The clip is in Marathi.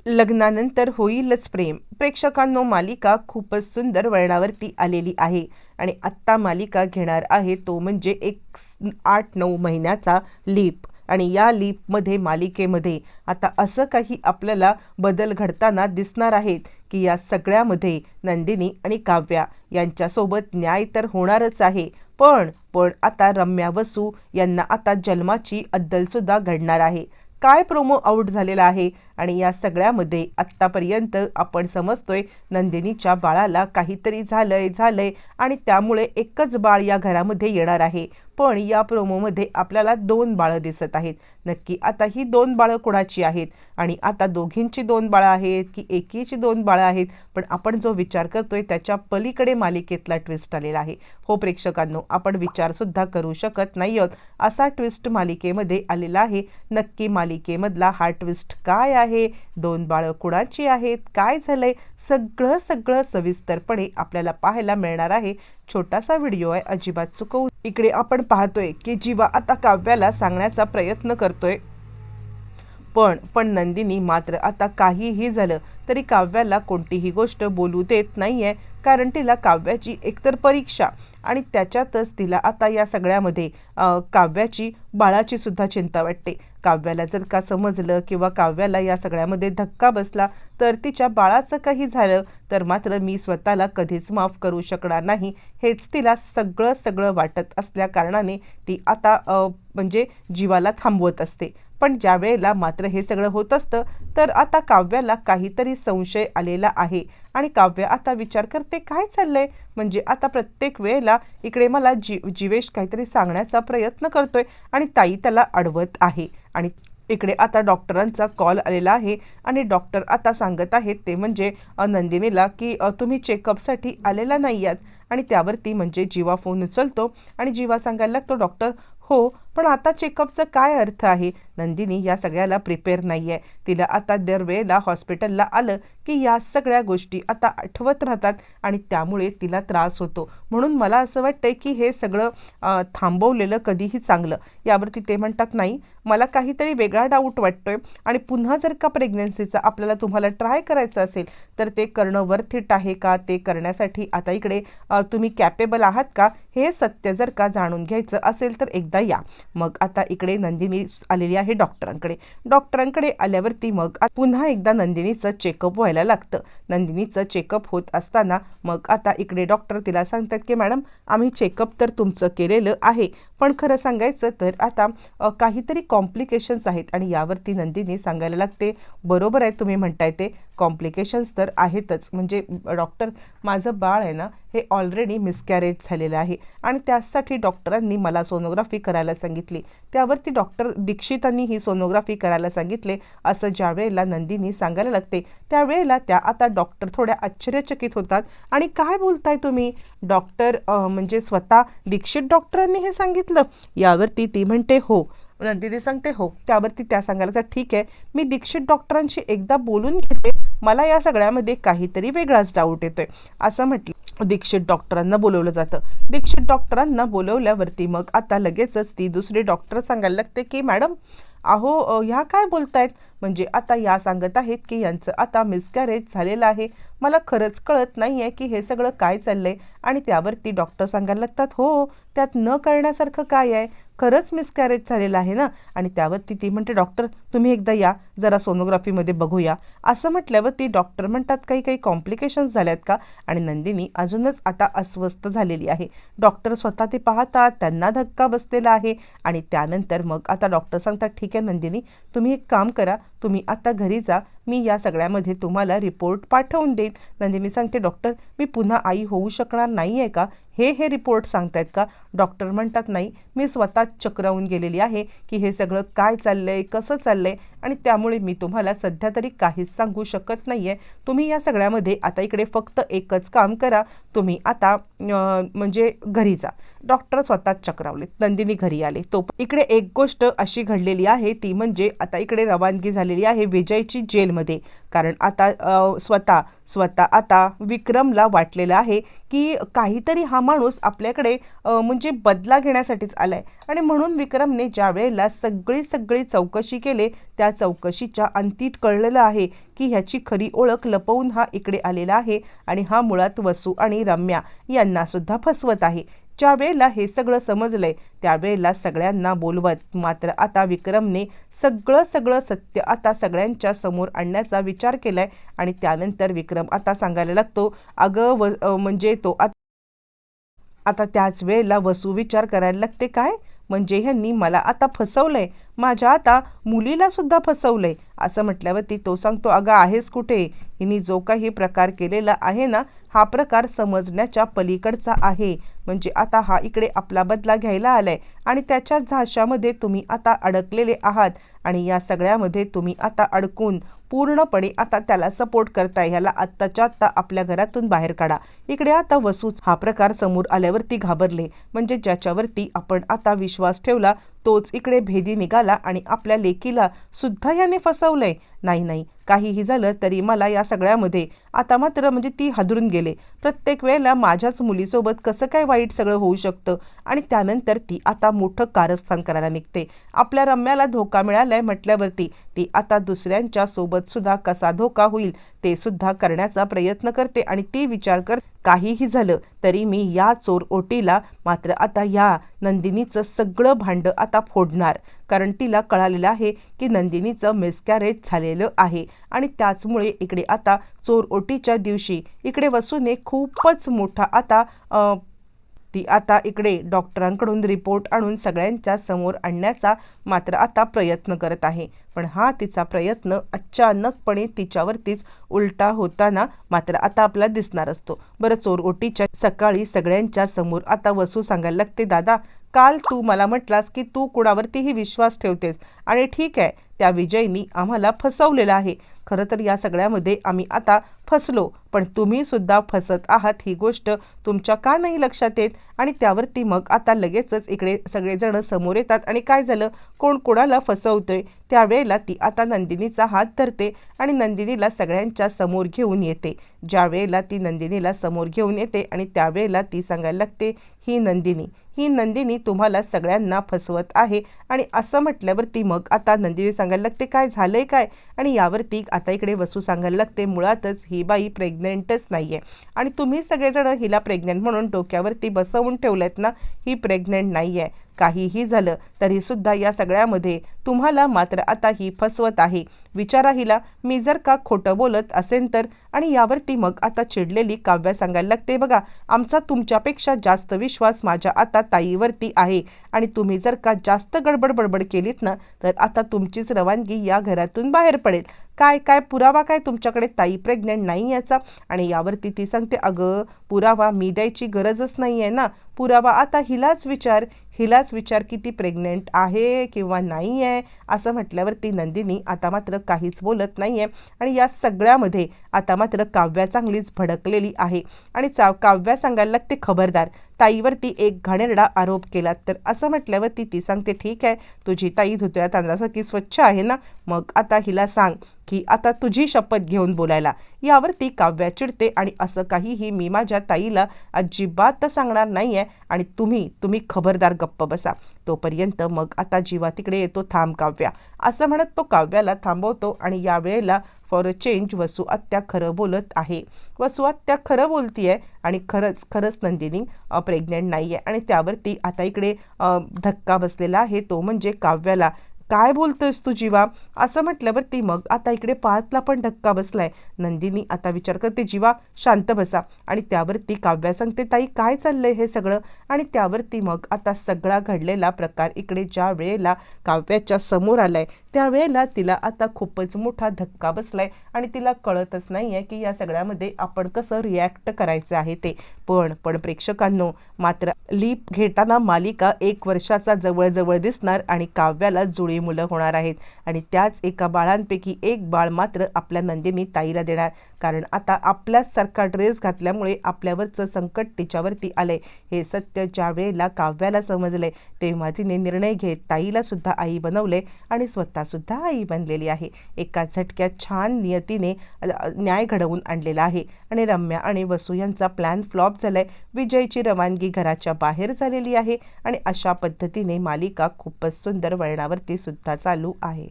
लग्नानंतर होईलच प्रेम. प्रेक्षकांनो, मालिका खूपच सुंदर वळणावरती आलेली आहे आणि आत्ता मालिका घेणार आहे तो म्हणजे एक 8-9 महिन्याचा लीप. आणि या लीपमध्ये मालिकेमध्ये आता असं काही आपल्याला बदल घडताना दिसणार आहेत की या सगळ्यामध्ये नंदिनी आणि काव्या यांच्यासोबत न्याय तर होणारच आहे, पण पण आता रम्या वसू यांना आता जन्माची अद्दलसुद्धा घडणार आहे. काय प्रोमो आउट झालेला आहे आणि या सगळ्यामध्ये आत्तापर्यंत आपण समजतोय नंदिनीच्या बाळाला काहीतरी झालंय आणि त्यामुळे एकच बाळ या घरामध्ये येणार आहे. पण या प्रोमोमध्ये आपल्याला 2 बाळं दिसत आहेत. नक्की आता ही 2 बाळं कोणाची आहेत आणि आता दोघींची 2 बाळं आहेत की एकीची 2 बाळं आहेत? पण आपण जो विचार करतोय त्याच्या पलीकडे मालिकेतला ट्विस्ट आलेला आहे. हो प्रेक्षकांनो, आपण विचारसुद्धा करू शकत नाही आहोत असा ट्विस्ट मालिकेमध्ये आलेला आहे. नक्की मालिकेमधला हा ट्विस्ट काय आहे? 2 बाळं कुणाची आहेत? काय झालंय? सगळं सविस्तरपणे आपल्याला पाहायला मिळणार आहे. छोटासा व्हिडिओ आहे, अजिबात चुकवू. इकडे आपण पाहतोय की जीवा आता काव्याला सांगण्याचा प्रयत्न करतोय, पण नंदिनी मात्र आता काहीही झालं तरी काव्याला कोणतीही गोष्ट बोलू देत नाहीये, कारण तिला काव्याची एकतर परीक्षा आणि त्याच्यातच तिला आता या सगळ्यामध्ये काव्याची बाळाची सुद्धा चिंता वाटते. काव्याला जर का समजलं किंवा काव्याला या सगळ्यामध्ये धक्का बसला तर तिच्या बाळाचं काही झालं तर मात्र मी स्वतःला कधीच माफ करू शकणार नाही, हेच तिला सगळं वाटत असल्या कारणाने ती आता म्हणजे जीवाला थांबवत असते. पण ज्या वेळेला मात्र हे सगळं होत असतं तर आता काव्याला काहीतरी संशय आलेला आहे आणि काव्य आता विचार करते काय चाललंय, म्हणजे आता प्रत्येक वेळेला इकडे मला जीवेश काहीतरी सांगण्याचा प्रयत्न करतोय आणि ताई त्याला अडवत आहे. आणि इकडे आता डॉक्टरांचा कॉल आलेला आहे आणि डॉक्टर आता सांगत आहेत ते म्हणजे नंदिनीला की तुम्ही चेकअपसाठी आलेला नाही आहात. आणि त्यावरती म्हणजे जीवा फोन उचलतो आणि जीवा सांगायला लागतो, डॉक्टर हो, पण आता चेकअपचा काय अर्थ आहे? नंदिनी या सगळ्याला प्रिपेअर नाही आहे. तिला आता दरवेळेला हॉस्पिटलला आलं की या सगळ्या गोष्टी आता आठवत राहतात आणि त्यामुळे तिला त्रास होतो. म्हणून मला असं वाटतंय की हे सगळं थांबवलेलं कधीही चांगलं. यावरती ते म्हणतात, नाही, मला काहीतरी वेगळा डाऊट वाटतोय आणि पुन्हा जर का प्रेग्नन्सीचा आपल्याला तुम्हाला ट्राय करायचं असेल तर ते करणं वर्थ इट आहे का? ते करण्यासाठी आता इकडे तुम्ही कॅपेबल आहात का? हे सत्य जर का जाणून घ्यायचं असेल तर एकदा या. मग आता इकडे नंदिनी आलेली आहे डॉक्टरांकडे आल्यावरती मग पुन्हा एकदा नंदिनीचं चेकअप व्हायला लागतं. नंदिनीचं चेकअप होत असताना मग आता इकडे डॉक्टर तिला सांगतात की मॅडम, आम्ही चेकअप तर तुमचं केलेलं आहे, पण खरं सांगायचं तर आता काहीतरी कॉम्प्लिकेशन्स आहेत. आणि यावरती नंदिनी सांगायला लागते, बरोबर आहे तुम्ही म्हणताय ते कॉम्प्लिकेशन्स तर आहेतच, म्हणजे डॉक्टर माझं बाळ आहे ना हे ऑलरेडी मिसकॅरेज झालेलं आहे आणि त्यासाठी डॉक्टरांनी मला सोनोग्राफी करायला सांगितली. त्यावरती डॉक्टर दीक्षितांनी ही सोनोग्राफी करायला सांगितले असं ज्या वेळेला नंदिनी सांगायला लागते त्यावेळेला त्या आता डॉक्टर थोड्या आश्चर्यचकित होतात. आणि काय बोलताय तुम्ही डॉक्टर, म्हणजे स्वतः दीक्षित डॉक्टरांनी हे सांगितलं? यावरती ती म्हणते हो. नंदिनी सांगते हो. त्यावरती त्या सांगायला तर ठीक आहे, मी दीक्षित डॉक्टरांशी एकदा बोलून घेते, मला या सगळ्यामध्ये काहीतरी वेगळाच डाऊट येतोय असं म्हटलं. दीक्षित डॉक्टरांना बोलवलं जातं. दीक्षित डॉक्टरांना बोलवल्यावरती मग आता लगेचच ती दुसरी डॉक्टर सांगायला लागते की मॅडम, अहो ह्या काय बोलतायत? म्हणजे आता या सांगत आहेत की यांचं आता मिसकॅरेज झालेलं आहे. मला खरंच कळत नाही आहे की हे सगळं काय चाललंय. आणि त्यावरती डॉक्टर सांगायला लागतात, हो, त्यात न कळण्यासारखं काय आहे, खरंच मिसकॅरेज झालेलं आहे ना. आणि त्यावरती ती म्हणते, डॉक्टर तुम्ही एकदा या, जरा सोनोग्राफीमध्ये बघूया. असं म्हटल्यावरती डॉक्टर म्हणतात, काही कॉम्प्लिकेशन्स झाल्यात का? आणि नंदिनी अजूनच आता अस्वस्थ झालेली आहे. डॉक्टर स्वतः ते पाहतात, त्यांना धक्का बसलेला आहे. आणि त्यानंतर मग आता डॉक्टर सांगतात, ठीक आहे नंदिनी, तुम्ही एक काम करा, तुम्ही आता घरी जा, मी या सगळ्यामध्ये तुम्हाला रिपोर्ट पाठवून देईन. नंदिनी सांगते, डॉक्टर मी पुन्हा आई होऊ शकणार नाही आहे का? हे रिपोर्ट सांगतायत का? डॉक्टर म्हणतात, नाही, मी स्वतः चक्रावून गेलेली आहे की हे सगळं काय चाललंय, कसं चाललंय, आणि त्यामुळे मी तुम्हाला सध्या तरी काहीच सांगू शकत नाही आहे. तुम्ही या सगळ्यामध्ये आता इकडे फक्त एकच काम करा, तुम्ही आता म्हणजे घरी जा. डॉक्टर स्वतः चक्रावले. नंदिनी घरी आले. इकडे एक गोष्ट अशी घडलेली आहे ती म्हणजे आता इकडे रवानगी झालेली आहे विजयची जेलमध्ये. सीरियलमध्ये. कारण आता स्वतः आता विक्रमला वाटलेलं आहे की काहीतरी हा माणूस आपल्याकडे म्हणजे बदला घेण्यासाठीच आलाय आणि म्हणून विक्रमने ज्या वेळेला सगळी चौकशी केले त्या चौकशीच्या अंती कळलेलं आहे की ह्याची खरी ओळख लपवून हा इकडे आलेला आहे आणि हा मुळात वसू आणि रम्या यांना सुद्धा फसवत आहे. ज्या वेळेला हे सगळं समजलंय त्यावेळेला सगळ्यांना बोलवत मात्र आता विक्रमने सगळं सत्य आता सगळ्यांच्या समोर आणण्याचा विचार केलाय आणि त्यानंतर विक्रम आता सांगायला लागतो, अगं म्हणजे तो आता त्याच वेळेला वसू विचार करायला लागते, काय म्हणजे ह्यांनी मला आता फसवलंय, माझ्या आता मुलीला सुद्धा फसवलंय. असं म्हटल्यावरती तो सांगतो, अगं आहेस कुठे, हिने जो काही प्रकार केलेला आहे ना हा प्रकार समजण्याच्या पलीकडचा आहे. म्हणजे आता हा इकडे आपला बदला घ्यायला आलाय आणि त्याच्याच धाशामध्ये तुम्ही आता अडकलेले आहात आणि या सगळ्यामध्ये तुम्ही आता अडकून पूर्णपणे आता त्याला सपोर्ट करताय. ह्याला आत्ताच्या आत्ता आपल्या घरातून बाहेर काढा. इकडे आता वसूच हा प्रकार समोर आल्यावरती घाबरले. म्हणजे ज्याच्यावरती आपण आता विश्वास ठेवला तोच इकडे भेदी निघाला आणि आपल्या लेकीला सुद्धा याने फसवलंय. नाही काहीही झालं तरी मला या सगळ्यामध्ये आता मात्र म्हणजे ती हादरून गेले. प्रत्येक वेळेला माझ्याच मुलीसोबत कसं काय वाईट सगळं होऊ शकतं. आणि त्यानंतर ती आता मोठं कारस्थान करायला निघते. आपल्या रम्याला धोका मिळालाय म्हटल्यावरती ती आता दुसऱ्यांच्या सोबत सुद्धा कसा धोका होईल ते सुद्धा करण्याचा प्रयत्न करते आणि ती विचार कर काहीही झालं तरी मी या चोर ओटीला मात्र आता या नंदिनीचं सगळं भांडं आता फोडणार. कारण तिला कळालेलं आहे की नंदिनीचं मिसकॅरेज झालेलं आहे आणि त्याचमुळे इकडे आता चोर ओटीच्या दिवशी इकडे वसूने खूपच मोठा आता ती आता इकडे डॉक्टरांकडून रिपोर्ट आणून सगळ्यांच्या समोर आणण्याचा मात्र आता प्रयत्न करत आहे. पण हा तिचा प्रयत्न अचानकपणे तिच्यावरतीच उलटा होताना मात्र आता आपल्याला दिसणार असतो. बरं, चोर ओटीच्या सकाळी सगळ्यांच्या समोर आता वसू सांगायला लागते, दादा काल तू मला म्हटलास की तू कुणावरतीही विश्वास ठेवतेस आणि ठीक आहे त्या विजयनी आम्हाला फसवलेलं आहे. खरं तर या सगळ्यामध्ये आम्ही आता फसलो पण तुम्ही सुद्धा फसत आहात ही गोष्ट तुमच्या का नाही लक्षात येत. आणि त्यावरती मग आता लगेचच इकडे सगळेजण समोर येतात आणि काय झालं, कोण कोणाला फसवतोय. त्यावेळेला ती आता नंदिनीचा हात धरते आणि नंदिनीला सगळ्यांच्या समोर घेऊन येते. ज्या वेळेला ती नंदिनीला समोर घेऊन येते आणि त्यावेळेला ती सांगायला लागते, ही नंदिनी तुम्हाला सगळ्यांना फसवत आहे. आणि असं म्हटल्यावरती मग आता नंदिनी सांगायला लागते, काय झालंय काय. आणि यावरती आता इकडे वसू सांगायला लागते, मुळातच ही बाई प्रेग्नेंटच नाहीये आणि तुम्ही सगळेजण हिला प्रेग्नेंट म्हणून डोक्यावरती बसवून ठेवलेत ना, ही प्रेग्नेंट नाहीये. काहीही झालं तरी सुद्धा या सगळ्यामध्ये तुम्हाला मात्र आता ही फसवत आहे. विचारा हिला, मी जर का खोटं बोलत असेन तर. आणि यावरती मग आता चिडलेली काव्या सांगायला लागते, बघा आमचा तुमच्यापेक्षा जास्त विश्वास माझ्या आता ताईवरती आहे आणि तुम्ही जर का जास्त बडबड केलीत ना तर आता तुमचीच रवानगी या घरातून बाहेर पडेल. काय पुरावा काय तुमच्याकडे ताई प्रेग्नेंट नाही याचा. आणि यावरती ती सांगते, अगं पुरावा मी द्यायची गरजच नाही आहे ना, पुरावा आता हिलाच विचार की ती प्रेग्नेंट आहे किंवा नाही आहे. असं म्हटल्यावरती नंदिनी आता मात्र काहीच बोलत नाही आहे. आणि या सगळ्यामध्ये आता मात्र काव्या चांगलीच भडकलेली आहे आणि काव्या सांगायला लागते, खबरदार ताईवरती एक घाणेरडा आरोप केला तर. असं म्हटल्यावरती ती सांगते, ठीक आहे तुझी ताई धुतळ्या तांदळासारखी स्वच्छ आहे ना, मग आता हिला सांग की आता तुझी शपथ घेऊन बोलायला. यावरती काव्या चिडते आणि असं काहीही मी माझ्या ताईला अजिबात सांगणार नाही आहे आणि तुम्ही खबरदार गप्प बसा. तोपर्यंत मग आता जीवा तिकडे येतो, थांब काव्या असं म्हणत तो काव्याला थांबवतो. आणि यावेळेला फॉर अ चेंज वसू आत्या खरं बोलत आहे. वसू आत्या खरं बोलतीये आणि खरंच नंदिनी प्रेग्नेंट नाही आहे. आणि त्यावरती आता इकडे धक्का बसलेला आहे तो म्हणजे काव्याला. काय बोलतोयस तू जीवा, असं म्हटल्यावरती मग आता इकडे पार्थला पण धक्का बसलाय. नंदिनी आता विचार करते, जीवा शांत बसा. आणि त्यावरती काव्या सांगते, ताई काय चाललंय हे सगळं. आणि त्यावरती मग आता सगळा घडलेला प्रकार इकडे ज्या वेळेला काव्याच्या समोर आलाय त्यावेळेला तिला आता खूपच मोठा धक्का बसलाय आणि तिला कळतच नाही आहे की या सगळ्यामध्ये आपण कसं रिॲक्ट करायचं आहे ते. पण प्रेक्षकांनो मात्र लीप घेताना मालिका 1 वर्षाचा जवळ दिसणार आणि काव्याला जुळी दोघेही मुलं होणार आहेत आणि त्याच एका बाळांपैकी एक बाळ मात्र आपल्या नंदिनी ताईला देणार, कारण आता आपल्यासारखा ड्रेस घातल्यामुळे आपल्यावरचं संकट तिच्यावरती आलंय हे सत्य ज्या वेळेला काव्याला समजले तेव्हा तिने निर्णय घेत ताईला सुद्धा आई बनवले आणि स्वतःसुद्धा आई बनलेली आहे. एका झटक्यात छान नियतीने न्याय घडवून आणलेला आहे आणि रम्या आणि वसू यांचा प्लॅन फ्लॉप झालाय. विजयची रवानगी घराच्या बाहेर झालेली आहे आणि अशा पद्धतीने मालिका खूपच सुंदर वळणावरती सुद्धा चालू आहे.